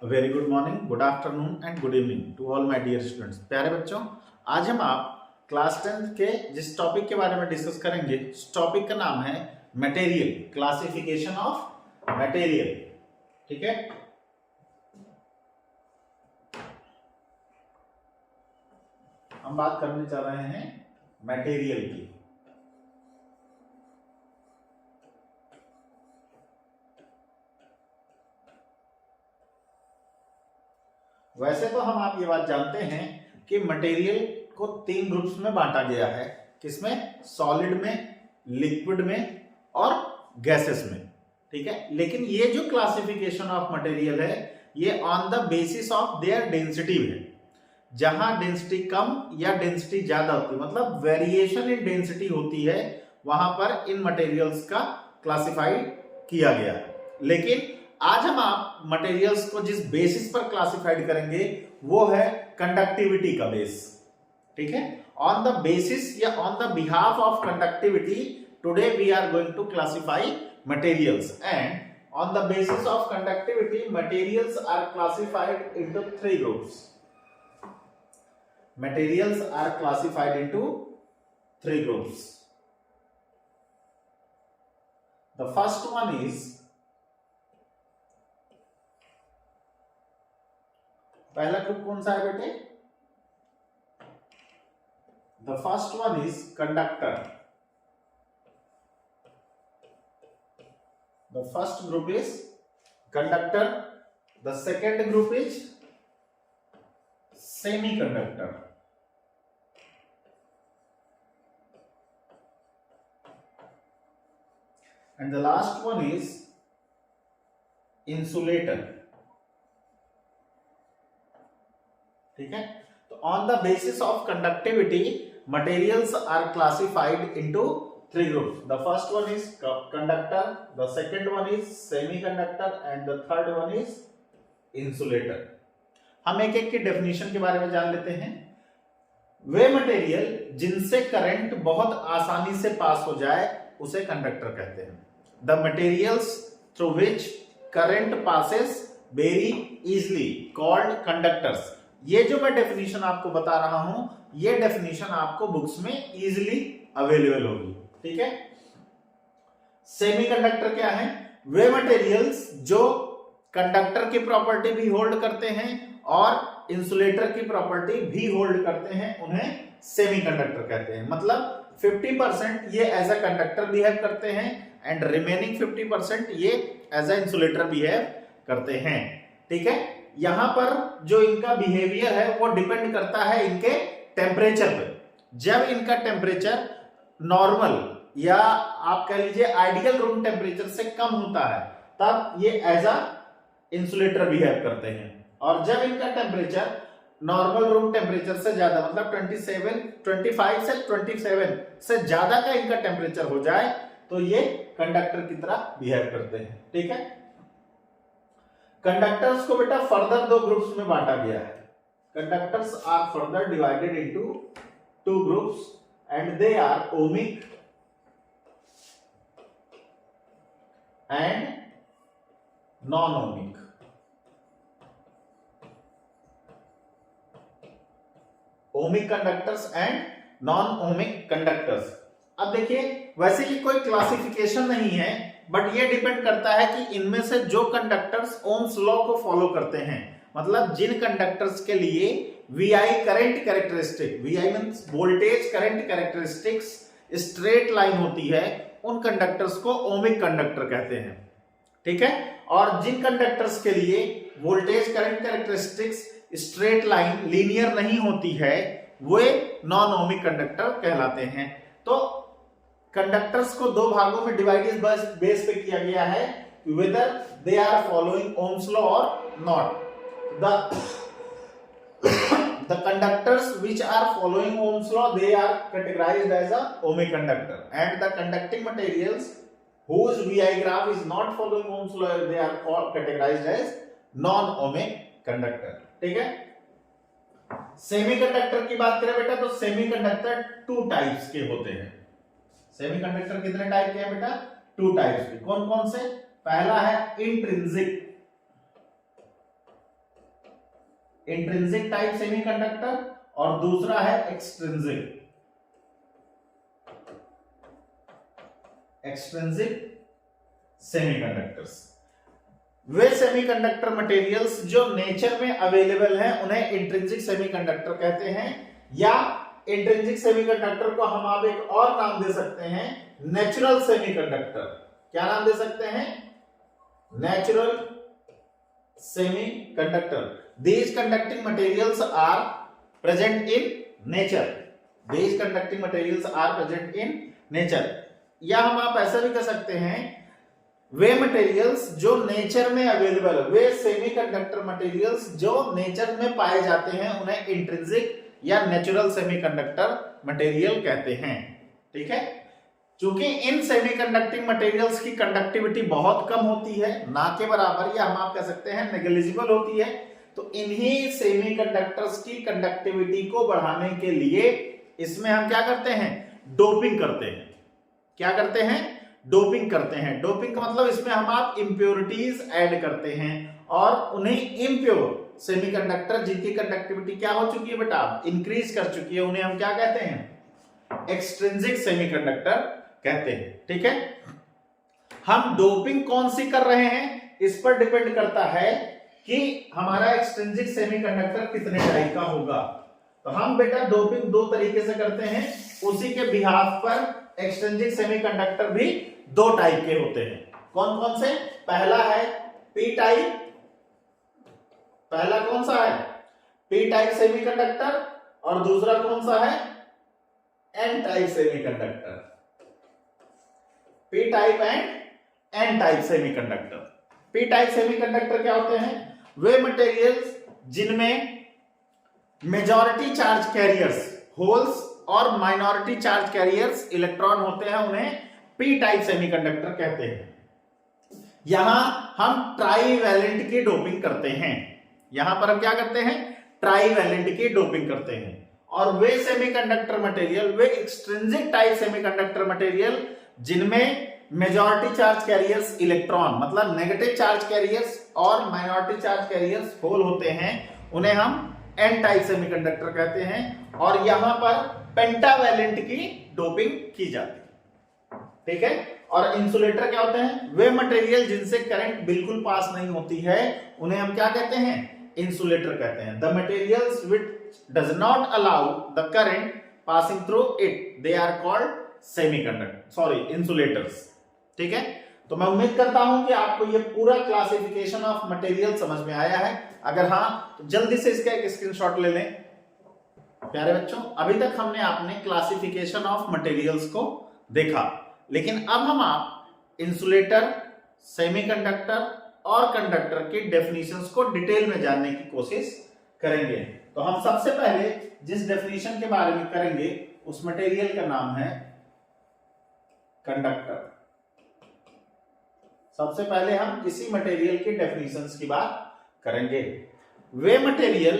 Very good morning, good afternoon and good evening to all my dear students. प्यारे बच्चों, आज हम आप क्लास 10th के जिस टॉपिक के बारे में डिस्कस करेंगे, उस टॉपिक का नाम है मटेरियल, क्लासिफिकेशन ऑफ मटेरियल। ठीक है, हम बात करने जा रहे हैं मटेरियल की। वैसे तो हम आप ये बात जानते हैं कि मटेरियल को 3 ग्रुप्स में बांटा गया है। किसमें? सॉलिड में, लिक्विड में और गैसेस में। ठीक है, लेकिन ये जो क्लासिफिकेशन ऑफ मटेरियल है ये on the basis of their density है। जहां डेंसिटी कम या डेंसिटी ज्यादा होती है, मतलब वेरिएशन इन डेंसिटी होती है, वहां पर इन मटेरियल्स का क्लासिफाइड किया गया है। लेकिन आज हम आप मटेरियल्स को जिस बेसिस पर क्लासिफाइड करेंगे वो है कंडक्टिविटी का बेस। ठीक है, ऑन द बेसिस या on the behalf of conductivity today we are going to classify materials, and on the basis of conductivity materials are classified into 3 groups. Materials are classified into 3 groups. The first one is, पहला group कौन सा है बेटे? The first one is conductor. The first group is conductor. The second group is semiconductor. And the last one is insulator. ठीक है, तो on the basis of conductivity materials are classified into 3 groups. The first one is conductor, the second one is semiconductor and the third one is insulator. हम एक एक की definition के बारे में जान लेते हैं। वे मटेरियल जिनसे करंट बहुत आसानी से पास हो जाए उसे कंडक्टर कहते हैं। The materials through which current passes very easily called conductors. ये जो मैं डेफिनेशन आपको बता रहा हूं, ये डेफिनेशन आपको बुक्स में इजीली अवेलेबल होगी। ठीक है, सेमीकंडक्टर क्या है? वे मटेरियल्स जो कंडक्टर की प्रॉपर्टी भी होल्ड करते हैं और इंसुलेटर की प्रॉपर्टी भी होल्ड करते हैं, उन्हें सेमीकंडक्टर कहते हैं। मतलब 50% ये एज अ कंडक्टर बिहेव करते हैं एंड रिमेनिंग 50% ये एज अ इंसुलेटर बिहेव करते हैं। ठीक है, यहां पर जो इनका बिहेवियर है वो डिपेंड करता है इनके टेम्परेचर पे। जब इनका टेम्परेचर नॉर्मल या आप कह लीजिए आइडियल रूम टेम्परेचर से कम होता है तब ये एज अ इंसुलेटर बिहेव करते हैं, और जब इनका टेम्परेचर नॉर्मल रूम टेम्परेचर से ज्यादा, मतलब 25 से 27 से ज्यादा का इनका टेम्परेचर हो जाए तो ये कंडक्टर की तरह बिहेव करते हैं। ठीक है, कंडक्टर्स को बेटा फर्दर 2 ग्रुप्स में बांटा गया है। Conductors are further divided into 2 groups and they are ohmic and non-ohmic. Ohmic conductors and non-ohmic conductors. अब देखिए, वैसे ये कोई क्लासिफिकेशन नहीं है, बट ये डिपेंड करता है कि इनमें से जो कंडक्टर्स ओम्स लॉ को फॉलो करते हैं, मतलब जिन कंडक्टर्स के लिए VI current characteristic, VI means voltage current characteristics straight line होती है, उन कंडक्टर्स को ओमिक कंडक्टर कहते हैं। ठीक है, और जिन कंडक्टर्स के लिए voltage current characteristics straight line linear नहीं होती है वे नॉन ओमिक कंडक्टर कहलाते हैं। तो कंडक्टर्स को 2 भागों में डिवाइड बेस पे किया गया है, whether they are following Ohm's law और not. The conductors which are following Ohm's law, they are categorized as a ohmic conductor, and the conducting materials whose VI graph is not following Ohm's law, they are categorized as non-ohmic conductor. ठीक है, semiconductor की बात करें बेटा तो semiconductor 2 types के होते हैं। सेमीकंडक्टर कितने टाइप के हैं बेटा? 2 टाइप्स के। कौन कौन से? पहला है इंट्रिंसिक इंट्रिंसिक टाइप सेमीकंडक्टर और दूसरा है एक्सट्रिंसिक सेमीकंडक्टर्स। वे सेमीकंडक्टर मटेरियल्स जो नेचर में अवेलेबल हैं उन्हें इंट्रिंसिक सेमीकंडक्टर कहते हैं, या इंट्रिंसिक सेमीकंडक्टर को हम आप एक और नाम दे सकते हैं नेचुरल सेमीकंडक्टर। क्या नाम दे सकते हैं? Natural semiconductor. These conducting materials are present in nature. These conducting materials are present in nature. या हम आप ऐसा भी कर सकते हैं वे मटेरियल्स जो नेचर में अवेलेबल, वे सेमीकंडक्टर मटेरियल्स जो नेचर में पाए जाते हैं उन्हें इंट्रिंसिक या नेचुरल सेमीकंडक्टर मटेरियल कहते हैं। ठीक है, चूंकि इन सेमीकंडक्टिंग मटेरियल्स की कंडक्टिविटी बहुत कम होती है, ना के बराबर, या हम आप कह सकते हैं नेग्लिजिबल होती है, तो इन्हीं सेमीकंडक्टर्स की कंडक्टिविटी को बढ़ाने के लिए इसमें हम क्या करते हैं? डोपिंग करते हैं। क्या करते हैं? डोपिंग करते हैं। डोपिंग का मतलब इसमें हम आप इंप्योरिटीज ऐड करते हैं और उन्हें इम्प्योर सेमीकंडक्टर जिनकी कंडक्टिविटी क्या हो चुकी है बेटा? इंक्रीज कर चुकी है, उन्हें हम क्या कहते हैं? एक्सट्रिंसिक सेमीकंडक्टर कहते हैं। ठीक है, हम डोपिंग कौन सी कर रहे हैं इस पर डिपेंड करता है कि हमारा एक्सट्रिंसिक सेमीकंडक्टर कितने टाइप का होगा। तो हम बेटा डोपिंग दो तरीके से करते हैं, उसी के बिहाफ पर एक्सट्रिंसिक सेमीकंडक्टर भी दो टाइप के होते हैं। कौन कौन से? पहला है पी टाइप। पहला कौन सा है? पी टाइप सेमीकंडक्टर, और दूसरा कौन सा है? N type semiconductor. P type and N type semiconductor. P type semiconductor क्या होते हैं? वे मटेरियल्स जिनमें मेजॉरिटी चार्ज कैरियर्स होल्स और माइनॉरिटी चार्ज कैरियर्स इलेक्ट्रॉन होते हैं, उन्हें पी टाइप सेमीकंडक्टर कहते हैं। यहां हम ट्राईवैलेंट की डोपिंग करते हैं। यहां पर हम क्या करते हैं? ट्राईवैलेंट की डोपिंग करते हैं। और वे सेमीकंडक्टर मटेरियल, वे एक्सट्रिंसिक टाइप सेमीकंडक्टर मटेरियल जिनमें मेजॉरिटी चार्ज कैरियर्स इलेक्ट्रॉन मतलब नेगेटिव चार्ज कैरियर्स और माइनॉरिटी चार्ज कैरियर्स होल होते हैं, उन्हें हम एन टाइप सेमीकंडक्टर कहते हैं। और यहां पर पेंटावैलेंट की डोपिंग की जाती है। ठीक है, और इंसुलेटर क्या होते हैं? वे मटेरियल जिनसे करंट बिल्कुल पास नहीं होती है, उन्हें हम क्या कहते हैं? इंसुलेटर कहते हैं। The materials which does not allow the current passing through it, they are called insulators. ठीक है, तो मैं उम्मीद करता हूं कि आपको ये पूरा क्लासिफिकेशन ऑफ मटेरियल समझ में आया है। अगर हाँ तो जल्दी से इसका एक स्क्रीनशॉट ले लें। प्यारे बच्चों, अभी तक हमने आपने क्लासिफिकेशन ऑफ मटेरियल्स को देखा, लेकिन अब हम आप इंसुलेटर, सेमीकंडक्टर और कंडक्टर की डेफिनेशंस को डिटेल में जानने की कोशिश करेंगे। तो हम सबसे पहले जिस डेफिनेशन के बारे में करेंगे उस मटेरियल का नाम है कंडक्टर। सबसे पहले हम इसी मटेरियल की डेफिनेशंस की बात करेंगे। वे मटेरियल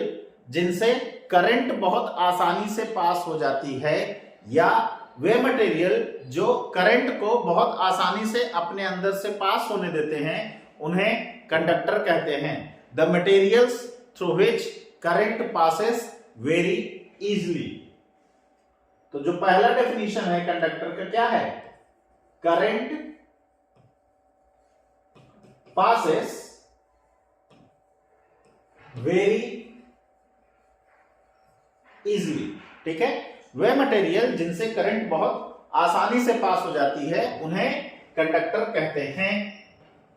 जिनसे करंट बहुत आसानी से पास हो जाती है, या वे मटेरियल जो करंट को बहुत आसानी से अपने अंदर से पास होने देते हैं, उन्हें कंडक्टर कहते हैं। The materials through which current passes very easily. तो जो पहला डेफिनेशन है कंडक्टर का क्या है? Current passes very easily। ठीक है, वे मटेरियल जिनसे करंट बहुत आसानी से पास हो जाती है उन्हें कंडक्टर कहते हैं।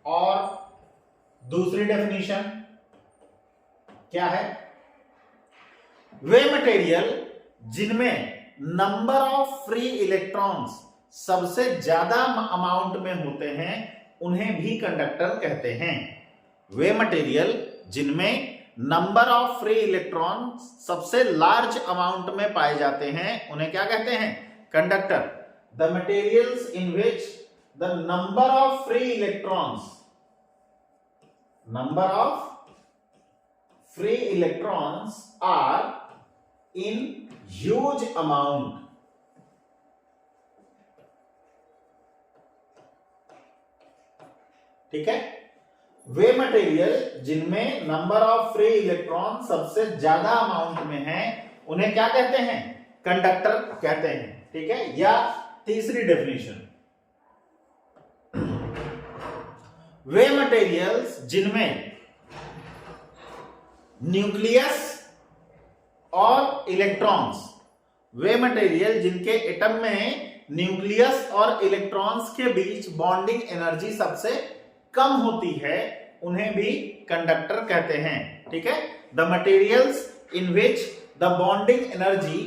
और दूसरी डेफिनेशन क्या है? वे मटेरियल जिनमें नंबर ऑफ फ्री इलेक्ट्रॉन्स सबसे ज्यादा अमाउंट में होते हैं, उन्हें भी कंडक्टर कहते हैं। वे मटेरियल जिनमें नंबर ऑफ फ्री इलेक्ट्रॉन सबसे लार्ज अमाउंट में पाए जाते हैं, उन्हें क्या कहते हैं? Conductor. The materials in which the number of free electrons are in huge amount. ठीक है, वे मटेरियल जिनमें नंबर ऑफ फ्री इलेक्ट्रॉन सबसे ज्यादा अमाउंट में है उन्हें क्या कहते हैं? कंडक्टर कहते हैं। ठीक है, या तीसरी डेफिनेशन, वे मटेरियल्स जिनमें न्यूक्लियस और इलेक्ट्रॉन्स, वे मटेरियल जिनके एटम में न्यूक्लियस और इलेक्ट्रॉन्स के बीच बॉन्डिंग एनर्जी सबसे कम होती है उन्हें भी कंडक्टर कहते हैं। ठीक है, the materials in which the bonding energy,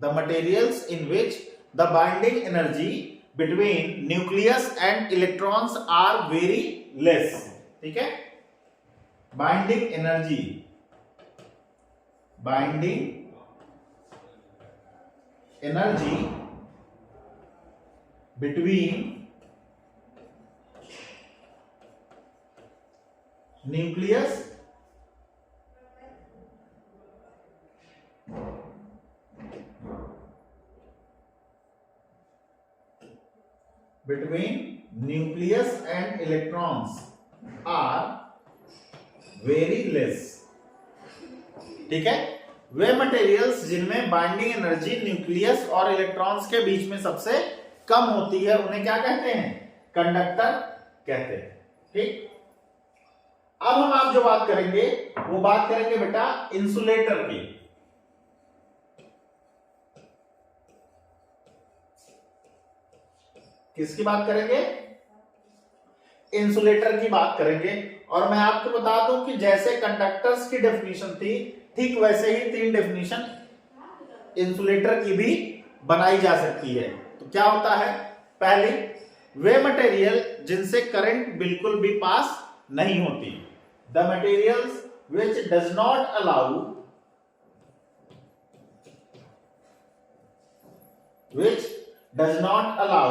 the materials in which the binding energy between nucleus and electrons are very less. ठीक है, binding energy, binding energy between nucleus and electrons are very less। ठीक है, वे materials जिनमें binding energy nucleus और electrons के बीच में सबसे कम होती है उन्हें क्या कहते हैं? कंडक्टर कहते हैं। ठीक, अब हम आप जो बात करेंगे वो बात करेंगे बेटा इंसुलेटर की। किसकी बात करेंगे? इंसुलेटर की बात करेंगे। और मैं आपको बता दूं कि जैसे कंडक्टर्स की डेफिनेशन थी ठीक वैसे ही 3 डेफिनेशन इंसुलेटर की भी बनाई जा सकती है। तो क्या होता है? पहली, वे मटेरियल जिनसे करंट बिल्कुल भी पास नहीं होती, the materials which does not allow, which does not allow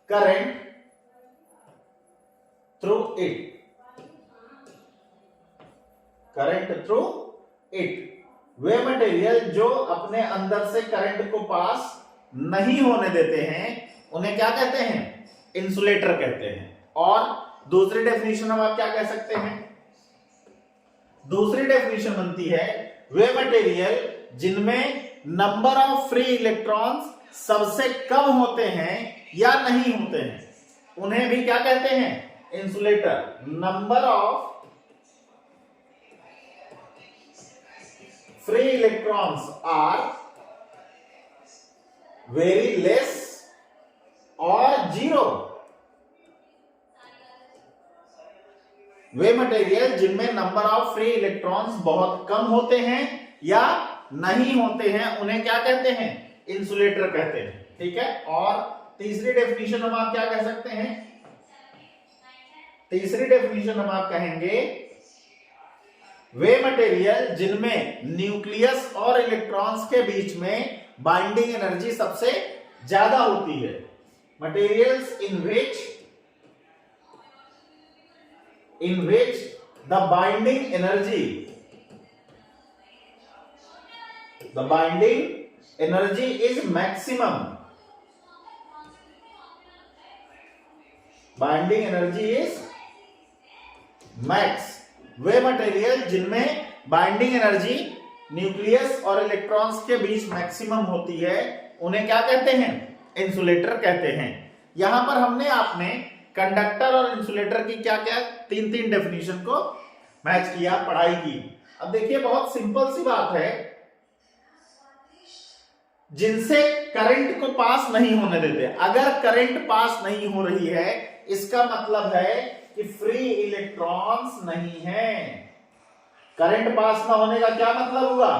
current through it, current through it। Way material जो अपने अंदर से करंट को पास नहीं होने देते हैं उन्हें क्या कहते हैं? इंसुलेटर कहते हैं। और दूसरी डेफिनेशन हम आप क्या कह सकते हैं? दूसरी डेफिनेशन बनती है वे मटेरियल जिनमें नंबर ऑफ फ्री इलेक्ट्रॉन्स सबसे कम होते हैं या नहीं होते हैं उन्हें भी क्या कहते हैं? Insulator. Number of free electrons are very less और जीरो। वे मटेरियल जिनमें नंबर ऑफ फ्री इलेक्ट्रॉन्स बहुत कम होते हैं या नहीं होते हैं उन्हें क्या कहते हैं? इंसुलेटर कहते हैं। ठीक है, और तीसरी डेफिनेशन हम आप क्या कह सकते हैं? तीसरी डेफिनेशन हम आप कहेंगे वे मटेरियल जिनमें न्यूक्लियस और इलेक्ट्रॉन्स के बीच में बाइंडिंग एनर्जी सबसे ज्यादा होती है, materials in which the binding energy is maximum, binding energy is max. Way material जिनमें बाइंडिंग एनर्जी न्यूक्लियस और इलेक्ट्रॉन्स के बीच मैक्सिमम होती है उन्हें क्या कहते हैं? इंसुलेटर कहते हैं। यहां पर हमने आपने कंडक्टर और इंसुलेटर की क्या क्या 3 डेफिनेशन को मैच किया, पढ़ाई की। अब देखिए बहुत सिंपल सी बात है, जिनसे करंट को पास नहीं होने देते। अगर करंट पास नहीं हो रही है इसका मतलब है कि फ्री इलेक्ट्रॉन्स नहीं है। करंट पास ना होने का क्या मतलब हुआ?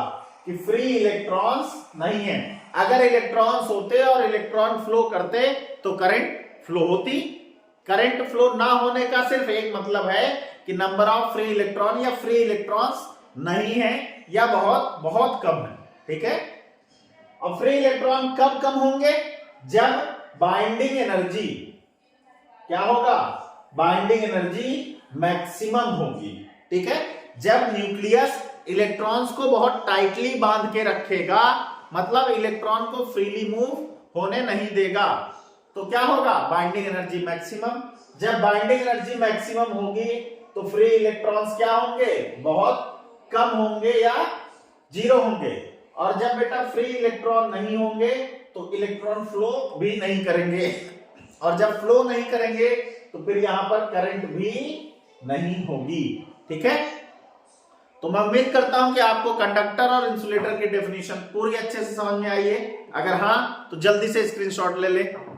कि फ्री इलेक्ट्रॉन्स नहीं है। अगर इलेक्ट्रॉन्स होते और इलेक्ट्रॉन फ्लो करते तो करंट फ्लो होती। करंट फ्लो ना होने का सिर्फ एक मतलब है कि नंबर ऑफ फ्री इलेक्ट्रॉन या फ्री इलेक्ट्रॉन्स नहीं है या बहुत बहुत कम है। ठीक है, और फ्री इलेक्ट्रॉन कब कम होंगे? जब बाइंडिंग एनर्जी क्या होगा? बाइंडिंग एनर्जी मैक्सिमम होगी। ठीक है, जब न्यूक्लियस इलेक्ट्रॉन्स को बहुत टाइटली बांध के रखेगा, मतलब इलेक्ट्रॉन को फ्रीली मूव होने नहीं देगा, तो क्या होगा? Binding energy maximum. जब बाइंडिंग एनर्जी मैक्सिमम होगी तो फ्री इलेक्ट्रॉन्स क्या होंगे, बहुत कम होंगे या जीरो होंगे। और जब बेटा फ्री इलेक्ट्रॉन नहीं होंगे तो इलेक्ट्रॉन फ्लो भी नहीं करेंगे, और जब फ्लो नहीं करेंगे तो फिर यहां पर करंट भी नहीं होगी। ठीक है, तो मैं उम्मीद करता हूं कि आपको कंडक्टर और इंसुलेटर की डेफिनेशन पूरी अच्छे से समझ में आई है। अगर हाँ तो जल्दी से स्क्रीनशॉट ले लें।